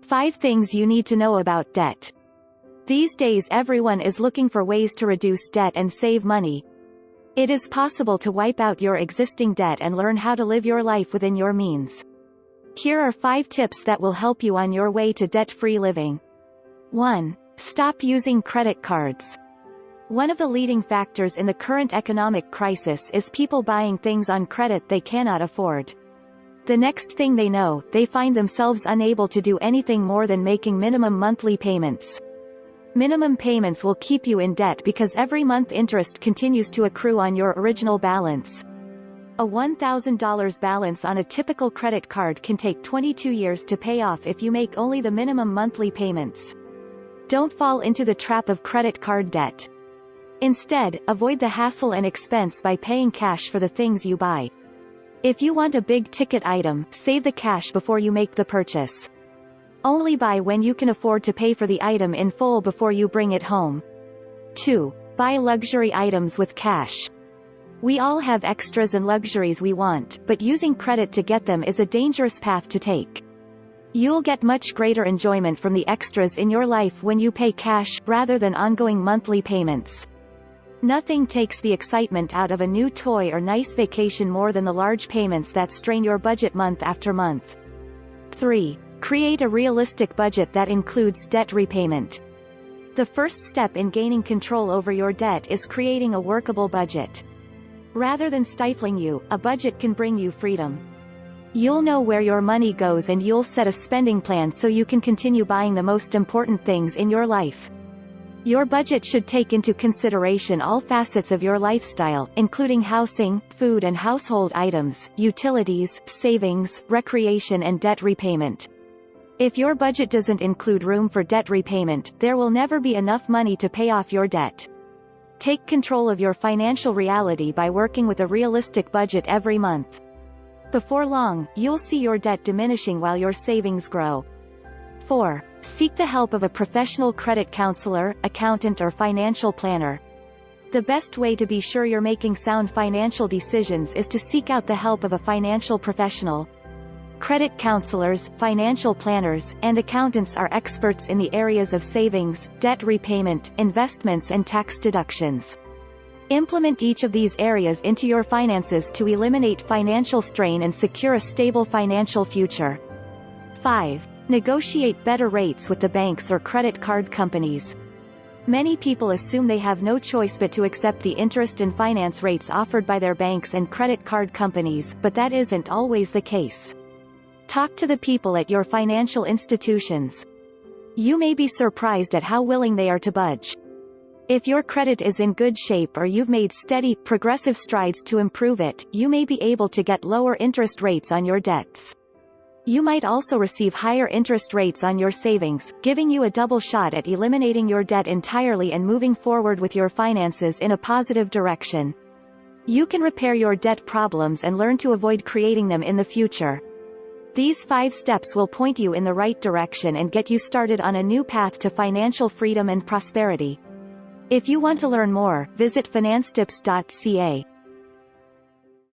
5 things you need to know about debt. These days everyone is looking for ways to reduce debt and save money. It is possible to wipe out your existing debt and learn how to live your life within your means. Here are 5 tips that will help you on your way to debt-free living. 1. Stop using credit cards. One of the leading factors in the current economic crisis is people buying things on credit they cannot afford. The next thing they know, they find themselves unable to do anything more than making minimum monthly payments. Minimum payments will keep you in debt because every month interest continues to accrue on your original balance. A $1,000 balance on a typical credit card can take 22 years to pay off if you make only the minimum monthly payments. Don't fall into the trap of credit card debt. Instead, avoid the hassle and expense by paying cash for the things you buy. If you want a big-ticket item, save the cash before you make the purchase. Only buy when you can afford to pay for the item in full before you bring it home. 2. Buy luxury items with cash. We all have extras and luxuries we want, but using credit to get them is a dangerous path to take. You'll get much greater enjoyment from the extras in your life when you pay cash, rather than ongoing monthly payments. Nothing takes the excitement out of a new toy or nice vacation more than the large payments that strain your budget month after month. 3. Create a realistic budget that includes debt repayment. The first step in gaining control over your debt is creating a workable budget. Rather than stifling you, a budget can bring you freedom. You'll know where your money goes and you'll set a spending plan so you can continue buying the most important things in your life. Your budget should take into consideration all facets of your lifestyle, including housing, food and household items, utilities, savings, recreation and debt repayment. If your budget doesn't include room for debt repayment, there will never be enough money to pay off your debt. Take control of your financial reality by working with a realistic budget every month. Before long, you'll see your debt diminishing while your savings grow. 4. Seek the help of a professional credit counselor, accountant or financial planner. The best way to be sure you're making sound financial decisions is to seek out the help of a financial professional. Credit counselors, financial planners, and accountants are experts in the areas of savings, debt repayment, investments and tax deductions. Implement each of these areas into your finances to eliminate financial strain and secure a stable financial future. 5. Negotiate better rates with the banks or credit card companies. Many people assume they have no choice but to accept the interest and finance rates offered by their banks and credit card companies, but that isn't always the case. Talk to the people at your financial institutions. You may be surprised at how willing they are to budge. If your credit is in good shape or you've made steady, progressive strides to improve it, you may be able to get lower interest rates on your debts. You might also receive higher interest rates on your savings, giving you a double shot at eliminating your debt entirely and moving forward with your finances in a positive direction. You can repair your debt problems and learn to avoid creating them in the future. These 5 steps will point you in the right direction and get you started on a new path to financial freedom and prosperity. If you want to learn more, visit financetips.ca.